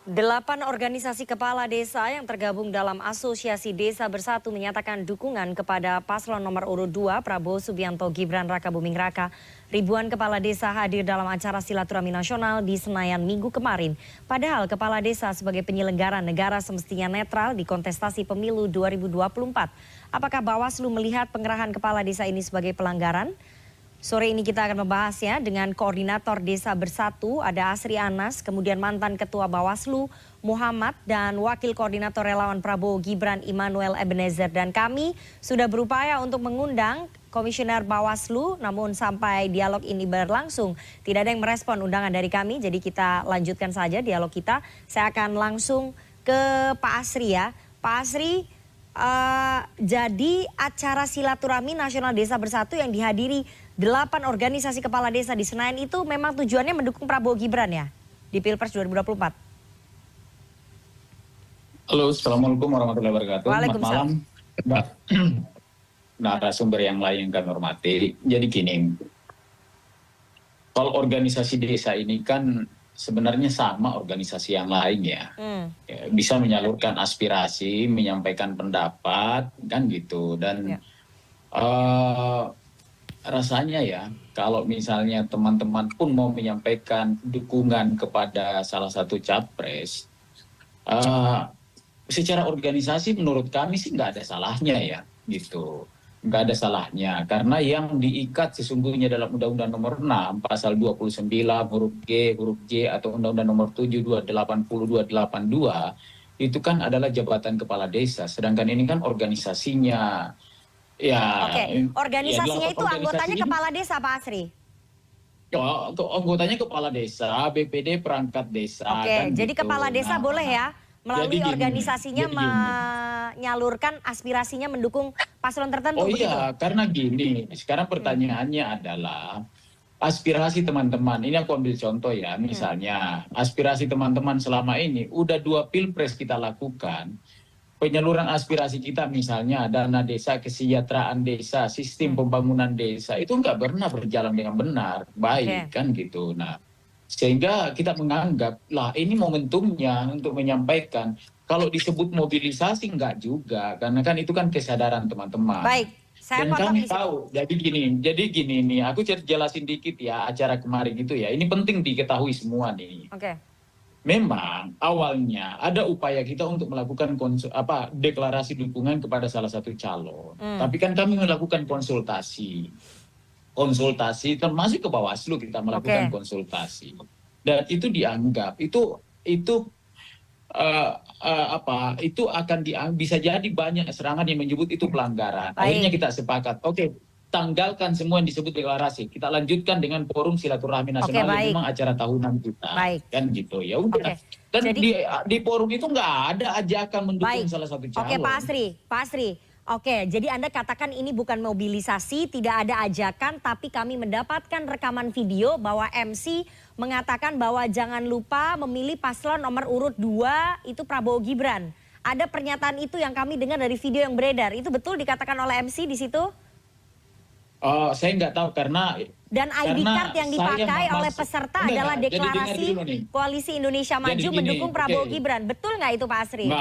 8 organisasi kepala desa yang tergabung dalam Asosiasi Desa Bersatu menyatakan dukungan kepada paslon nomor urut 2 Prabowo Subianto Gibran Rakabuming Raka. Ribuan kepala desa hadir dalam acara silaturahmi nasional di Senayan Minggu kemarin. Padahal kepala desa sebagai penyelenggara negara semestinya netral di kontestasi pemilu 2024. Apakah Bawaslu melihat pengerahan kepala desa ini sebagai pelanggaran? Sore ini kita akan membahasnya dengan Koordinator Desa Bersatu, ada Asri Anas, kemudian mantan Ketua Bawaslu Muhammad, dan Wakil Koordinator Relawan Prabowo Gibran Immanuel Ebenezer. Dan kami sudah berupaya untuk mengundang Komisioner Bawaslu, namun sampai dialog ini berlangsung tidak ada yang merespon undangan dari kami. Jadi kita lanjutkan saja dialog kita. Saya akan langsung ke Pak Asri ya. Pak Asri, jadi acara silaturahmi nasional Desa Bersatu yang dihadiri 8 organisasi kepala desa di Senayan itu memang tujuannya mendukung Prabowo Gibran ya di Pilpres 2024. Halo, Assalamualaikum warahmatullahi wabarakatuh. Selamat malam, Mbak. Narasumber yang lain yang kami hormati. Jadi gini, kalau organisasi desa ini kan sebenarnya sama organisasi yang lain ya. Bisa menyalurkan aspirasi, menyampaikan pendapat, kan gitu. Dan rasanya ya, kalau misalnya teman-teman pun mau menyampaikan dukungan kepada salah satu capres, secara organisasi menurut kami sih nggak ada salahnya ya, gitu. Nggak ada salahnya, karena yang diikat sesungguhnya dalam Undang-Undang Nomor 6, Pasal 29, huruf G, huruf J, atau Undang-Undang Nomor 7, 282, itu kan adalah jabatan kepala desa. Sedangkan ini kan organisasinya. Ya, organisasinya itu anggotanya kepala desa, Pak Asri? Anggotanya kepala desa, BPD perangkat desa. Kan jadi gitu. Kepala desa boleh ya melalui organisasinya menyalurkan aspirasinya mendukung paslon tertentu. Oh iya, karena gini, sekarang pertanyaannya adalah aspirasi teman-teman. Ini aku ambil contoh ya, misalnya aspirasi teman-teman selama ini udah 2 pilpres kita lakukan. Penyaluran aspirasi kita misalnya dana desa, kesejahteraan desa, sistem pembangunan desa itu nggak pernah berjalan dengan benar, baik kan gitu. Nah, sehingga kita menganggap lah ini momentumnya untuk menyampaikan. Kalau disebut mobilisasi nggak juga, karena kan itu kan kesadaran teman-teman. Baik, saya dan kami tahu. Jadi gini nih, aku jelasin dikit ya acara kemarin itu ya. Ini penting diketahui semua nih. Memang awalnya ada upaya kita untuk melakukan deklarasi dukungan kepada salah satu calon. Tapi kan kami melakukan konsultasi termasuk ke Bawaslu kita melakukan konsultasi. Dan itu dianggap itu akan bisa jadi banyak serangan yang menyebut itu pelanggaran. Akhirnya kita sepakat. Tanggalkan semua yang disebut deklarasi. Kita lanjutkan dengan forum silaturahmi nasional yang memang acara tahunan kita. Kan gitu ya udah. Dan di forum itu nggak ada ajakan mendukung salah satu calon. Pak Asri. Jadi Anda katakan ini bukan mobilisasi, tidak ada ajakan, tapi kami mendapatkan rekaman video bahwa MC mengatakan bahwa jangan lupa memilih paslon nomor urut 2 itu Prabowo Gibran. Ada pernyataan itu yang kami dengar dari video yang beredar. Itu betul dikatakan oleh MC di situ? Saya nggak tahu karena ID card yang dipakai oleh peserta adalah deklarasi Koalisi Indonesia Maju mendukung Prabowo Gibran. Betul nggak itu Pak Asri?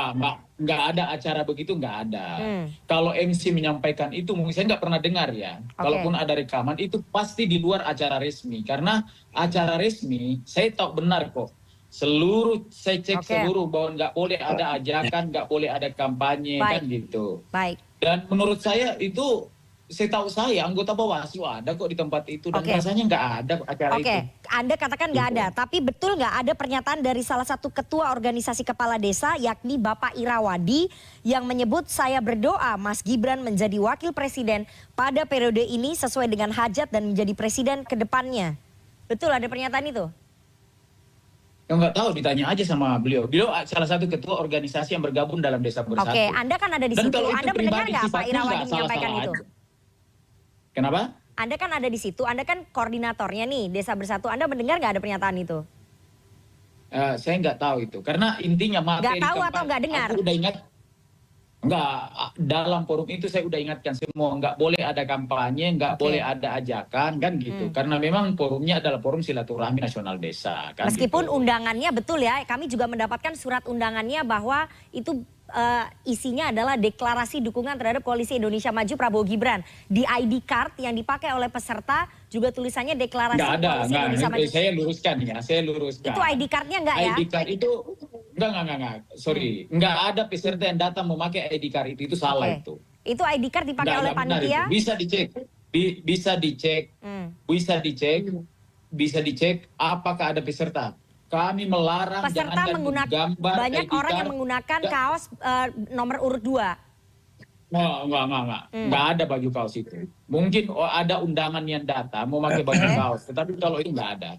Nggak ada acara begitu, nggak ada. Kalau MC menyampaikan itu, mungkin saya nggak pernah dengar ya. Kalaupun ada rekaman itu pasti di luar acara resmi. Karena acara resmi saya tahu benar kok. Saya cek seluruh bahwa nggak boleh ada ajakan, nggak boleh ada kampanye kan gitu. Dan menurut saya itu. Setahu saya anggota Bawaslu ada kok di tempat itu dan rasanya nggak ada acara itu. Anda katakan nggak ada, tapi betul nggak ada pernyataan dari salah satu ketua organisasi kepala desa yakni Bapak Irawadi yang menyebut saya berdoa Mas Gibran menjadi wakil presiden pada periode ini sesuai dengan hajat dan menjadi presiden ke depannya. Betul ada pernyataan itu? Nggak tahu, ditanya aja sama beliau. Beliau salah satu ketua organisasi yang bergabung dalam Desa Bersatu. Anda kan ada di situ. Anda mendengar nggak Pak Irawadi menyampaikan itu? Kenapa? Anda kan ada di situ, Anda kan koordinatornya nih Desa Bersatu. Anda mendengar nggak ada pernyataan itu? Saya nggak tahu itu, karena intinya materi nggak tahu atau nggak dengar? Aku udah ingat. Enggak, dalam forum itu saya udah ingatkan semua, enggak boleh ada kampanye, enggak boleh ada ajakan, kan gitu. Karena memang forumnya adalah forum silaturahmi nasional desa, kan Meskipun gitu. undangannya betul ya, kami juga mendapatkan surat undangannya bahwa itu isinya adalah deklarasi dukungan terhadap Koalisi Indonesia Maju Prabowo Gibran. Di ID card yang dipakai oleh peserta juga tulisannya deklarasi Enggak ada, Koalisi Indonesia Maju. saya luruskan ya, saya luruskan. Itu ID cardnya enggak ya? ID card itu, enggak, sorry. Enggak ada peserta yang datang memakai ID card itu salah itu. Itu ID card dipakai oleh panitia? Bisa dicek, bisa dicek apakah ada peserta. Kami melarang peserta jangan menggunakan gambar banyak ID orang yang card. menggunakan kaos nomor urut 2. Enggak ada baju kaos itu. Mungkin ada undangan yang datang mau pakai baju kaos, tetapi kalau itu enggak ada.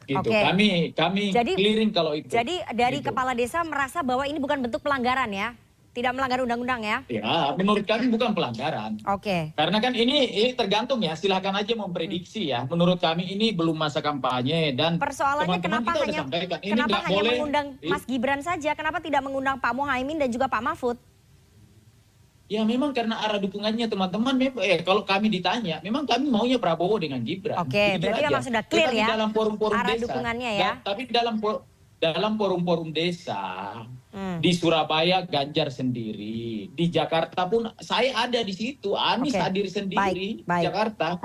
Gitu. Kami clearing kalau itu. Jadi dari gitu. kepala desa merasa bahwa ini bukan bentuk pelanggaran ya? Tidak melanggar undang-undang ya? Ya, menurut kami bukan pelanggaran. Oke. Karena kan ini tergantung ya, silakan aja memprediksi ya. Menurut kami ini belum masa kampanye dan persoalannya kenapa hanya mengundang Mas Gibran saja? Kenapa tidak mengundang Pak Muhaimin dan juga Pak Mahfud? Ya memang karena arah dukungannya teman-teman, kalau kami ditanya, memang kami maunya Prabowo dengan Gibran. Oke, berarti memang sudah clear ya dalam forum-forum arah desa, dukungannya ya. Tapi dalam forum-forum desa, di Surabaya Ganjar sendiri, di Jakarta pun saya ada di situ, Anies hadir sendiri di Jakarta.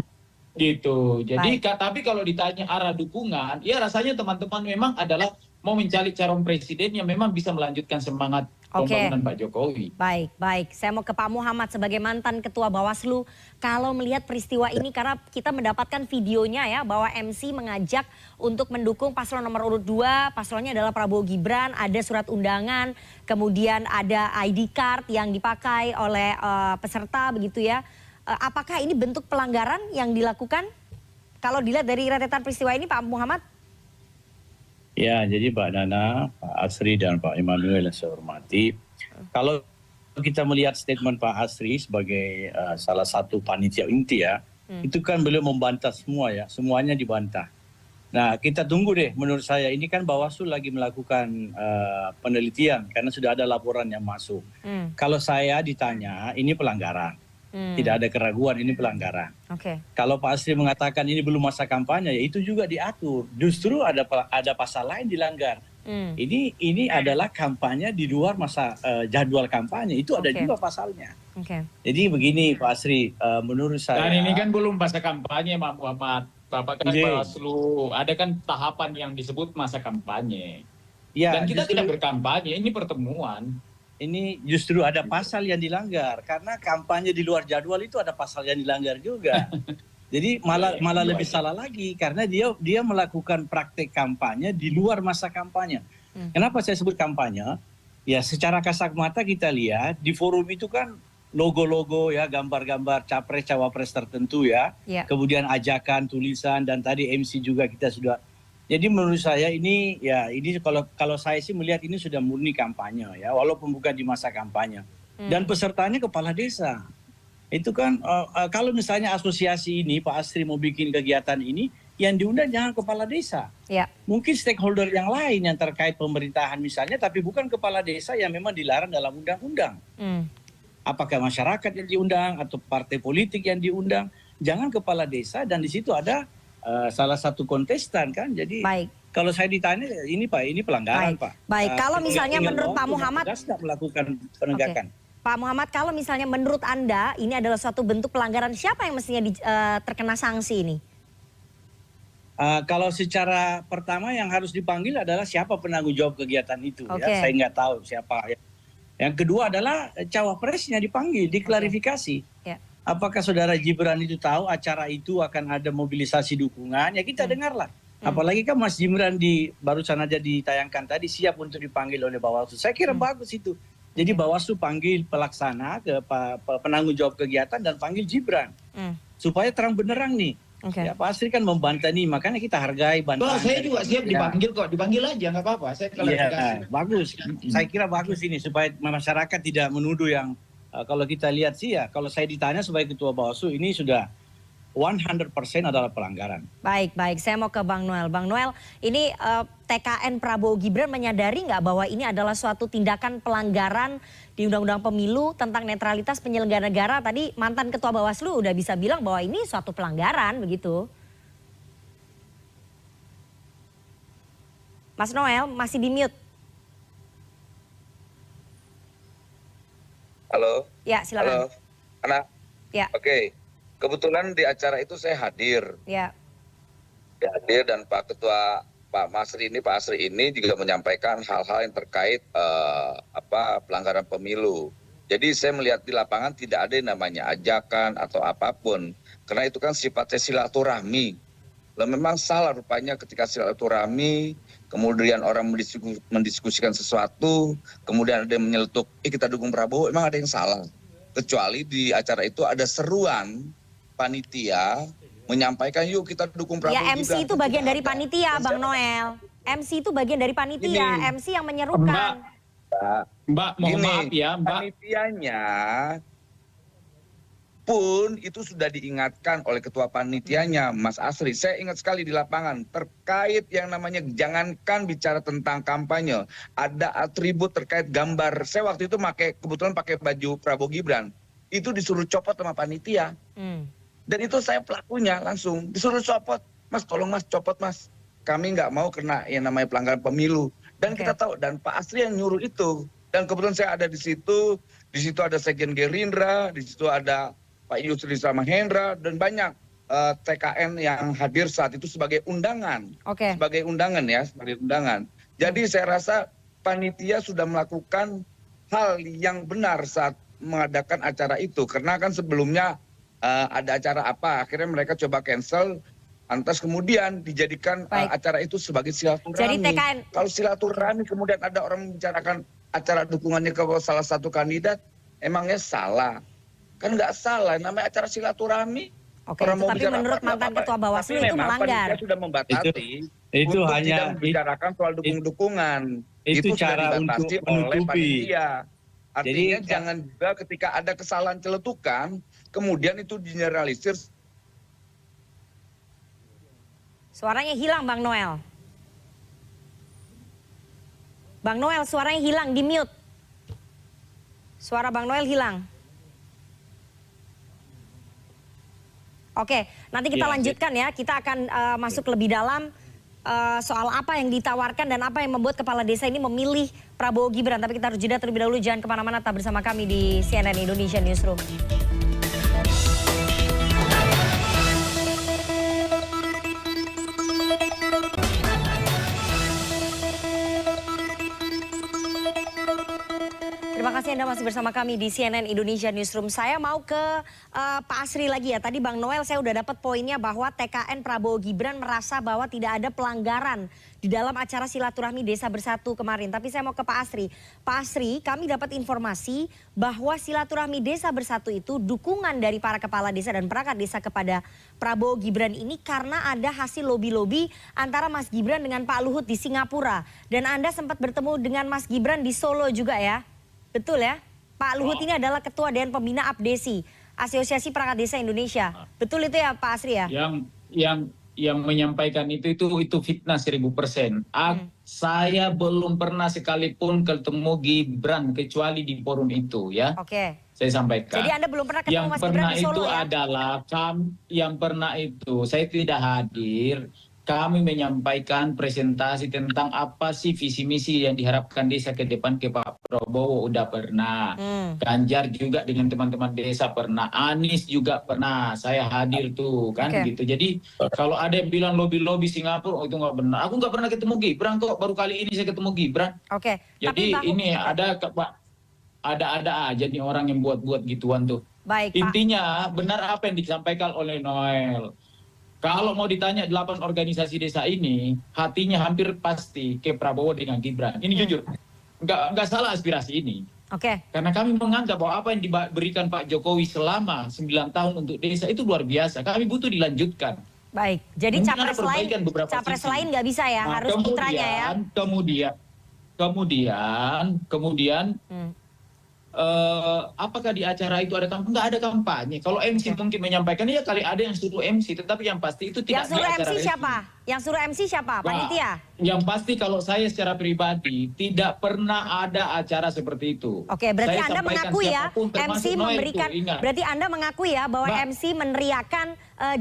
Gitu. Jadi tapi kalau ditanya arah dukungan, ya rasanya teman-teman memang adalah mau mencari calon presiden yang memang bisa melanjutkan semangat pembangunan Pak Jokowi. Baik. Saya mau ke Pak Muhammad sebagai mantan Ketua Bawaslu. Kalau melihat peristiwa ini, karena kita mendapatkan videonya ya, bahwa MC mengajak untuk mendukung paslon nomor urut 2, paslonnya adalah Prabowo Gibran, ada surat undangan, kemudian ada ID card yang dipakai oleh peserta begitu ya. Apakah ini bentuk pelanggaran yang dilakukan? Kalau dilihat dari rentetan peristiwa ini Pak Muhammad? Ya, jadi Mbak Nana, Pak Asri dan Pak Immanuel yang saya hormati, kalau kita melihat statement Pak Asri sebagai salah satu panitia inti ya, itu kan beliau membantah semua ya, semuanya dibantah. Nah, kita tunggu deh, menurut saya ini kan Bawaslu lagi melakukan penelitian karena sudah ada laporan yang masuk. Kalau saya ditanya, ini pelanggaran. Tidak ada keraguan, ini pelanggaran. Kalau Pak Asri mengatakan ini belum masa kampanye, ya itu juga diatur. Justru ada pasal lain dilanggar. Ini adalah kampanye di luar masa jadwal kampanye, itu ada juga pasalnya. Jadi begini Pak Asri, menurut saya. Dan ini kan belum masa kampanye, Pak Muhammad. Bapak kan Bawaslu, ada kan tahapan yang disebut masa kampanye. Ya, dan kita tidak berkampanye, ini pertemuan. Ini justru ada pasal yang dilanggar karena kampanye di luar jadwal itu ada pasal yang dilanggar juga. Jadi malah lebih salah lagi karena dia melakukan praktek kampanye di luar masa kampanye. Kenapa saya sebut kampanye? Ya secara kasat mata kita lihat di forum itu kan logo-logo ya, gambar-gambar capres cawapres tertentu ya. Kemudian ajakan, tulisan dan tadi MC juga kita sudah. Jadi menurut saya ini kalau saya sih melihat ini sudah murni kampanye ya, walaupun bukan di masa kampanye. Dan pesertanya kepala desa. Itu kan kalau misalnya asosiasi ini Pak Asri mau bikin kegiatan ini, yang diundang jangan kepala desa. Mungkin stakeholder yang lain yang terkait pemerintahan misalnya, tapi bukan kepala desa yang memang dilarang dalam undang-undang. Apakah masyarakat yang diundang atau partai politik yang diundang? Jangan kepala desa dan di situ ada salah satu kontestan kan, jadi kalau saya ditanya ini Pak, ini pelanggaran Pak. Kalau misalnya menurut Pak Muhammad melakukan penegakan. Pak Muhammad, kalau misalnya menurut Anda ini adalah suatu bentuk pelanggaran, siapa yang mestinya terkena sanksi ini? Kalau secara pertama yang harus dipanggil adalah siapa penanggung jawab kegiatan itu ya, saya nggak tahu siapa. Yang kedua adalah cawapresnya dipanggil, diklarifikasi. Apakah saudara Gibran itu tahu acara itu akan ada mobilisasi dukungan? Ya kita dengarlah. Apalagi kan Mas Gibran barusan aja ditayangkan tadi siap untuk dipanggil oleh Bawaslu. Saya kira bagus itu. Jadi Bawaslu panggil pelaksana ke penanggung jawab kegiatan dan panggil Gibran. Supaya terang benerang nih. Ya Pak Asri kan membantah nih, makanya kita hargai bantahan. Saya juga siap dipanggil kok, dipanggil aja nggak apa-apa. Saya klarifikasi. Bagus. Saya kira bagus ini supaya masyarakat tidak menuduh yang kalau kita lihat sih ya, kalau saya ditanya sebagai Ketua Bawaslu ini sudah 100% adalah pelanggaran. Baik, baik. Saya mau ke Bang Noel. Bang Noel, ini TKN Prabowo Gibran menyadari nggak bahwa ini adalah suatu tindakan pelanggaran di Undang-Undang Pemilu tentang netralitas penyelenggara negara? Tadi mantan Ketua Bawaslu udah bisa bilang bahwa ini suatu pelanggaran, begitu. Mas Noel, masih di mute. Halo. Ya, silakan. Halo. Anak. Ya. Oke. Kebetulan di acara itu saya hadir. Ya. Saya hadir dan Pak Ketua Pak Asri ini juga menyampaikan hal-hal yang terkait pelanggaran pemilu. Jadi saya melihat di lapangan tidak ada yang namanya ajakan atau apapun. Karena itu kan sifatnya silaturahmi. Lalu memang salah rupanya ketika silaturahmi, kemudian orang mendiskusikan sesuatu, kemudian ada yang menyeletuk, kita dukung Prabowo, emang ada yang salah. Kecuali di acara itu ada seruan panitia menyampaikan yuk kita dukung Prabowo. Ya, MC itu bagian dari panitia, Bang Noel. MC itu bagian dari panitia, MC yang menyerukan. Mbak, mohon maaf ya, Mbak. Panitianya pun itu sudah diingatkan oleh ketua panitianya, Mas Asri. Saya ingat sekali di lapangan terkait yang namanya jangankan bicara tentang kampanye, ada atribut terkait gambar. Saya waktu itu kebetulan pakai baju Prabowo Gibran. Itu disuruh copot sama panitia. Dan itu saya pelakunya langsung disuruh copot. Mas, tolong Mas, copot Mas. Kami nggak mau kena yang namanya pelanggaran pemilu. Dan kita tahu, dan Pak Asri yang nyuruh itu. Dan kebetulan saya ada di situ ada Sekjen Gerindra, di situ ada Pak Yusri sama Hendra, dan banyak TKN yang hadir saat itu sebagai undangan. Sebagai undangan ya, sebagai undangan. Jadi saya rasa panitia sudah melakukan hal yang benar saat mengadakan acara itu. Karena kan sebelumnya ada acara apa, akhirnya mereka coba cancel, lantas kemudian dijadikan acara itu sebagai silaturahmi. Jadi TKN... Kalau silaturahmi kemudian ada orang membicarakan acara dukungannya ke salah satu kandidat, emangnya salah? Kan nggak salah, namanya acara silaturahmi. Oke, tapi menurut mantan Ketua Bawaslu itu melanggar. Sudah membatasi itu untuk hanya tidak membicarakan soal dukung-dukungan. Itu cara untuk menutupi. Artinya jangan juga ketika ada kesalahan celetukan, kemudian itu generalisir. Suaranya hilang, Bang Noel. Bang Noel, suaranya hilang, di mute. Suara Bang Noel hilang. Oke, nanti kita lanjutkan ya. Kita akan masuk lebih dalam soal apa yang ditawarkan dan apa yang membuat kepala desa ini memilih Prabowo Gibran. Tapi kita harus jeda terlebih dahulu. Jangan kemana-mana, tetap bersama kami di CNN Indonesia Newsroom. Terima kasih Anda masih bersama kami di CNN Indonesia Newsroom. Saya mau ke Pak Asri lagi ya. Tadi Bang Noel saya udah dapat poinnya bahwa TKN Prabowo Gibran merasa bahwa tidak ada pelanggaran di dalam acara silaturahmi Desa Bersatu kemarin. Tapi saya mau ke Pak Asri. Pak Asri, kami dapat informasi bahwa silaturahmi Desa Bersatu itu dukungan dari para kepala desa dan perangkat desa kepada Prabowo Gibran ini karena ada hasil lobi-lobi antara Mas Gibran dengan Pak Luhut di Singapura. Dan Anda sempat bertemu dengan Mas Gibran di Solo juga ya? Betul ya, Pak Luhut ini adalah Ketua Dewan Pembina APDESI, Asosiasi Perangkat Desa Indonesia. Betul itu ya Pak Asri ya? Yang menyampaikan itu fitnah 1000%. Saya belum pernah sekalipun ketemu Gibran kecuali di forum itu ya. Oke. Saya sampaikan. Jadi Anda belum pernah ketemu Mas Gibran di Solo ya? Yang pernah itu saya tidak hadir. Kami menyampaikan presentasi tentang apa sih visi misi yang diharapkan desa ke depan ke Pak Prabowo udah pernah. Ganjar juga dengan teman-teman desa pernah. Anies juga pernah. Saya hadir tuh kan gitu. Jadi kalau ada yang bilang lobby Singapura itu nggak benar. Aku nggak pernah ketemu Gibran kok. Baru kali ini saya ketemu Gibran. Jadi ini ada aja nih orang yang buat gituan tuh. Baik, intinya benar apa yang disampaikan oleh Noel. Kalau mau ditanya 8 organisasi desa ini, hatinya hampir pasti ke Prabowo dengan Gibran. Ini jujur, nggak salah aspirasi ini. Karena kami menganggap bahwa apa yang diberikan Pak Jokowi selama 9 tahun untuk desa itu luar biasa. Kami butuh dilanjutkan. Baik, jadi capres lain nggak bisa ya, harus putranya ya. Kemudian apakah di acara itu ada kampanye? Nggak ada kampanye. Kalau MC mungkin menyampaikan, ya kali ada yang suruh MC, tetapi yang pasti itu tidak Yang suruh di acara MC resmi. siapa? Yang suruh MC siapa? Nah, Panitia? yang pasti kalau saya secara pribadi tidak pernah ada acara seperti itu. Oke, berarti Saya Anda sampaikan mengakui ya, siapapun, MC termasuk Noel memberikan, tuh, ingat. berarti Anda mengakui ya bahwa Mbak. MC meneriakan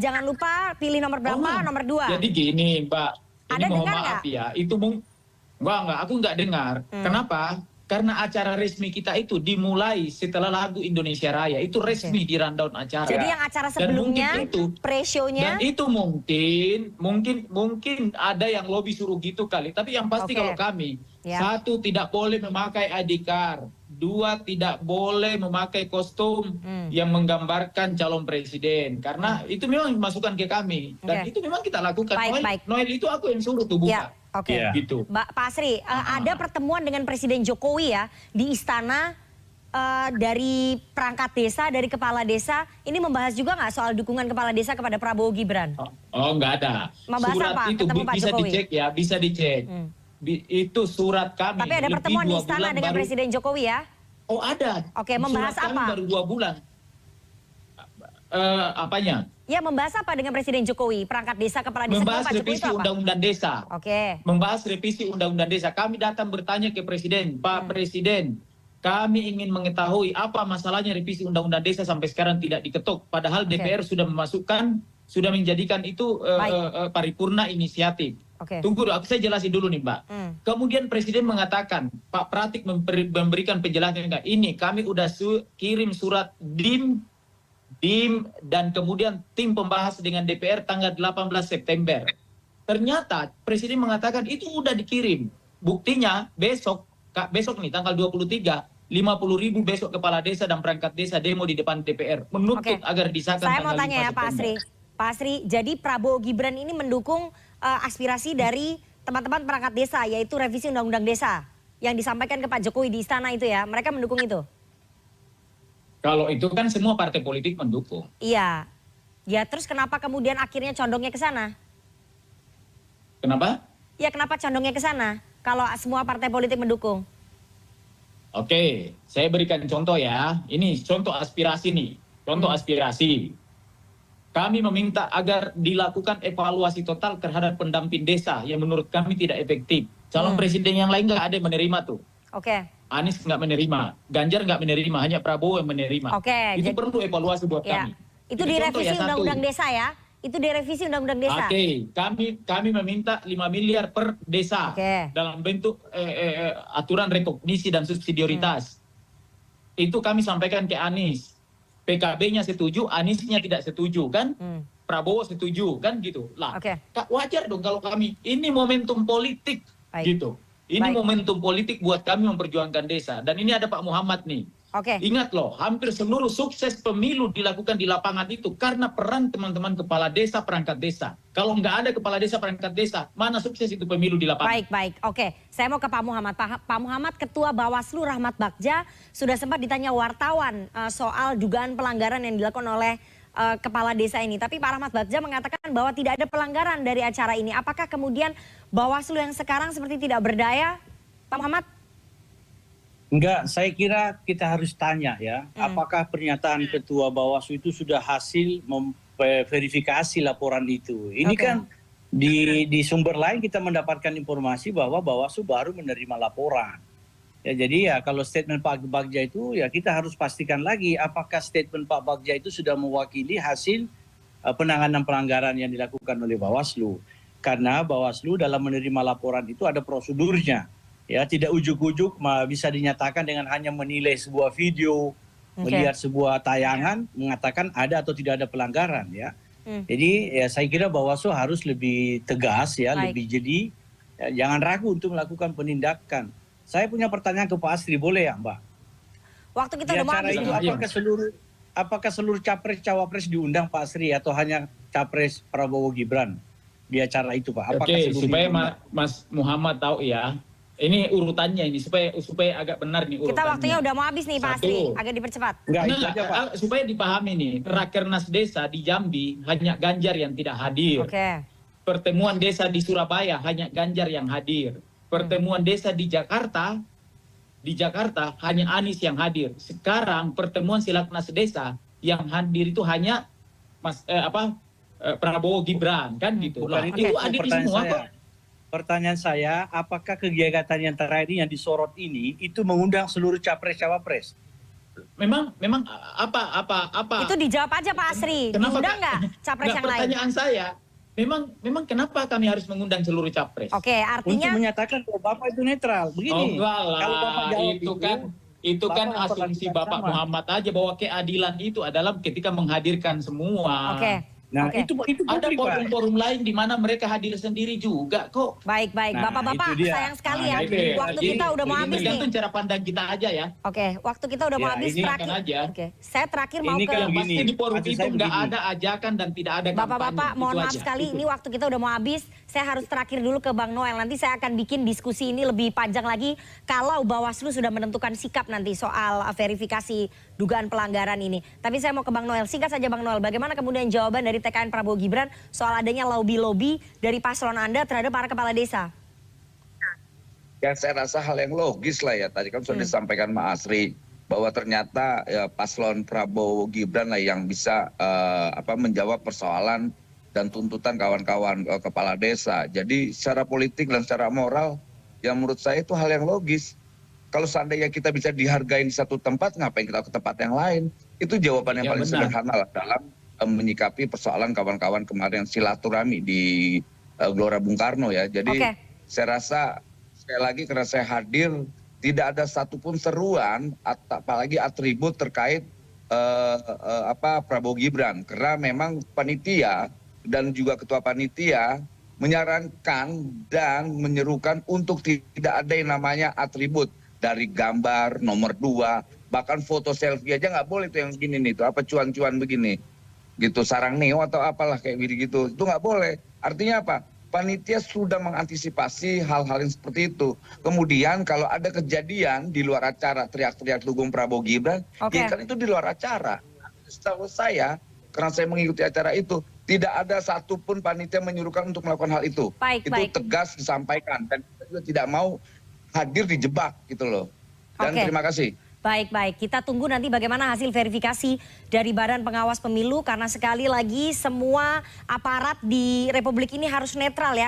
jangan lupa pilih nomor berapa, nomor 2. Jadi gini, Mbak. Ini Ada mohon dengar maaf nggak? ya, itu enggak, aku nggak dengar. Kenapa? Karena acara resmi kita itu dimulai setelah lagu Indonesia Raya. Itu resmi di rundown acara. Jadi yang acara Dan mungkin sebelumnya, itu, pre-show-nya, dan itu mungkin ada yang lobby suruh gitu kali. Tapi yang pasti Oke. kalau kami, Ya. 1, tidak boleh memakai ID card. 2, tidak boleh memakai kostum yang menggambarkan calon presiden. Karena itu memang masukan ke kami. Dan Oke. itu memang kita lakukan. Baik, Noel, baik. Noel itu aku yang suruh tuh buka. ya, oke. Ya. Gitu. Pak Asri, ada pertemuan dengan Presiden Jokowi ya di istana dari perangkat desa, dari kepala desa. Ini membahas juga nggak soal dukungan kepala desa kepada Prabowo Gibran? Oh, nggak ada. Membahas Surat apa? itu Ketemu Pak bisa Jokowi? dicek ya, bisa dicek. Itu surat kami. Tapi ada lebih pertemuan di 2 istana bulan dengan baru- Presiden Jokowi ya? Oh, ada. Oke, membahas Surat kami apa? baru 2 bulan. Apanya? Ya, membahas apa dengan Presiden Jokowi? Perangkat desa, kepala desa, Membahas Pak Jokowi revisi itu apa? undang-undang desa. Oke. Membahas revisi undang-undang desa. Kami datang bertanya ke Presiden, Pak Presiden, kami ingin mengetahui apa masalahnya revisi undang-undang desa sampai sekarang tidak diketuk. Padahal DPR sudah memasukkan, sudah menjadikan itu paripurna inisiatif. Oke. Tunggu dulu, saya jelasin dulu nih Mbak. Kemudian Presiden mengatakan, Pak Pratik memberikan penjelasan enggak. Ini kami udah kirim surat DIM dan kemudian tim pembahas dengan DPR tanggal 18 September. Ternyata Presiden mengatakan itu udah dikirim. Buktinya besok nih tanggal 23, 50.000 besok kepala desa dan perangkat desa demo di depan DPR. Menuntut Oke. agar disahkan Saya mau tanggal tanya 5 ya Pak Asri. September. Pak Asri, jadi Prabowo Gibran ini mendukung aspirasi dari teman-teman perangkat desa, yaitu revisi undang-undang desa yang disampaikan ke Pak Jokowi di istana itu ya. Mereka mendukung itu? Kalau itu kan semua partai politik mendukung. Iya. Ya terus kenapa kemudian akhirnya condongnya ke sana? Kenapa? Ya kenapa condongnya ke sana kalau semua partai politik mendukung? Oke, saya berikan contoh ya. Ini contoh aspirasi nih. Contoh aspirasi. Kami meminta agar dilakukan evaluasi total terhadap pendamping desa yang menurut kami tidak efektif. Calon presiden yang lain nggak ada yang menerima tuh. Oke. Anies nggak menerima, Ganjar nggak menerima, hanya Prabowo yang menerima. Oke, Itu jadi- perlu evaluasi buat Ya. kami. Itu contoh direvisi ya, satu. undang-undang desa ya? Itu direvisi undang-undang desa? Oke, kami meminta 5 miliar per desa Oke. dalam bentuk aturan rekognisi dan subsidiaritas. Itu kami sampaikan ke Anies. PKB-nya setuju, Aniesnya tidak setuju kan? Prabowo setuju kan gitu. Lah, Oke. wajar dong kalau kami ini momentum politik Baik. gitu. Ini Baik. momentum politik buat kami memperjuangkan desa. Dan ini ada Pak Muhammad nih. Oke. Ingat loh, hampir seluruh sukses pemilu dilakukan di lapangan itu karena peran teman-teman kepala desa, perangkat desa. Kalau nggak ada kepala desa, perangkat desa, mana sukses itu pemilu di lapangan? Baik. Oke, saya mau ke Pak Muhammad. Pak Muhammad, Ketua Bawaslu Rahmat Bagja sudah sempat ditanya wartawan soal dugaan pelanggaran yang dilakukan oleh kepala desa ini. Tapi Pak Rahmat Bagja mengatakan bahwa tidak ada pelanggaran dari acara ini. Apakah kemudian Bawaslu yang sekarang seperti tidak berdaya, Pak Muhammad? Enggak, saya kira kita harus tanya ya, apakah pernyataan Ketua Bawaslu itu sudah hasil memverifikasi laporan itu. Ini Oke. kan di sumber lain kita mendapatkan informasi bahwa Bawaslu baru menerima laporan. Ya, jadi ya kalau statement Pak Bagja itu ya kita harus pastikan lagi apakah statement Pak Bagja itu sudah mewakili hasil penanganan pelanggaran yang dilakukan oleh Bawaslu. Karena Bawaslu dalam menerima laporan itu ada prosedurnya. Ya, tidak ujuk-ujuk bisa dinyatakan dengan hanya menilai sebuah video, melihat sebuah tayangan, mengatakan ada atau tidak ada pelanggaran ya. Jadi ya saya kira Bawaslu harus lebih tegas ya, Baik. lebih jeli, ya, jangan ragu untuk melakukan penindakan. Saya punya pertanyaan ke Pak Asri, boleh ya Mbak? Waktu kita Di udah mau acara habis itu nih. apakah seluruh capres-cawapres diundang Pak Asri atau hanya capres Prabowo Gibran di acara itu Pak? Apakah Oke, seluruh supaya diundang? Mas Muhammad tahu ya. Ini urutannya ini supaya agak benar nih urutannya. Kita waktunya udah mau habis nih Pak Satu. Asri, agak dipercepat. Enggak, itu Nah, aja Pak. supaya dipahami nih, Rakernas Desa di Jambi hanya Ganjar yang tidak hadir. Oke. Pertemuan desa di Surabaya hanya Ganjar yang hadir. Pertemuan desa di Jakarta di Jakarta hanya Anies yang hadir. Sekarang pertemuan Silaknas Desa yang hadir itu hanya Prabowo Gibran kan gitu. Bukan Itu hadir semua kok. Pertanyaan saya, apakah kegiatan yang terakhir yang disorot ini itu mengundang seluruh capres-cawapres? Memang Itu dijawab aja Pak Asri. Diundang nggak capres yang lain? Pertanyaan saya, memang kenapa kami harus mengundang seluruh capres? Oke, artinya Untuk menyatakan bahwa Bapak itu netral. Begini, enggak lah, kalau Bapak jawab itu kan Bapak asumsi memperlakukan Bapak sama. Muhammad aja bahwa keadilan itu adalah ketika menghadirkan semua. Oke. Nah, Oke. itu Ada publik, Pak. forum-forum lain di mana mereka hadir sendiri juga kok. baik. Nah, Bapak-bapak itu dia. sayang sekali ya. Jadi, Waktu kita udah mau habis nih. Tergantung cara pandang kita aja ya. Oke, waktu kita udah mau Ya, habis ini terakhir. akan aja. Oke, saya terakhir mau Ini ke kan begini. Pasti di forum maksud itu saya nggak begini. ada ajakan dan tidak ada kampanye. Bapak-bapak, mohon Itu maaf aja. sekali, ini waktu kita udah mau habis. Saya harus terakhir dulu ke Bang Noel. Nanti saya akan bikin diskusi ini lebih panjang lagi kalau Bawaslu sudah menentukan sikap nanti soal verifikasi dugaan pelanggaran ini. Tapi saya mau ke Bang Noel. Singkat saja Bang Noel, bagaimana kemudian jawaban dari TKN Prabowo Gibran soal adanya lobby-lobby dari paslon Anda terhadap para kepala desa? Ya saya rasa hal yang logis lah ya. Tadi kan sudah disampaikan Mas Asri bahwa ternyata ya, paslon Prabowo Gibran lah yang bisa menjawab persoalan dan tuntutan kawan-kawan kepala desa. Jadi secara politik dan secara moral, yang menurut saya itu hal yang logis. Kalau seandainya kita bisa dihargai di satu tempat, ngapain kita ke tempat yang lain? Itu jawaban yang Ya, paling benar. sederhana lah dalam menyikapi persoalan kawan-kawan kemarin silaturahmi di Gelora Bung Karno ya. Jadi Oke. saya rasa sekali lagi karena saya hadir, tidak ada satupun seruan, apalagi atribut terkait Prabowo Gibran. Karena memang panitia dan juga ketua panitia menyarankan dan menyerukan untuk tidak ada yang namanya atribut dari gambar nomor 2, bahkan foto selfie aja nggak boleh tuh yang gini nih, tuh apa cuan-cuan begini, gitu sarang neo atau apalah kayak gitu, itu nggak boleh. Artinya apa? Panitia sudah mengantisipasi hal-hal yang seperti itu. Kemudian kalau ada kejadian di luar acara teriak-teriak dukung Prabowo Gibran, Oke. ya kan itu di luar acara. Setahu saya, karena saya mengikuti acara itu, tidak ada satupun panitia menyuruhkan untuk melakukan hal itu. Baik, Itu baik. tegas disampaikan dan kita juga tidak mau hadir dijebak gitu loh. Dan Oke. terima kasih. Baik. Kita tunggu nanti bagaimana hasil verifikasi dari Badan Pengawas Pemilu karena sekali lagi semua aparat di Republik ini harus netral ya.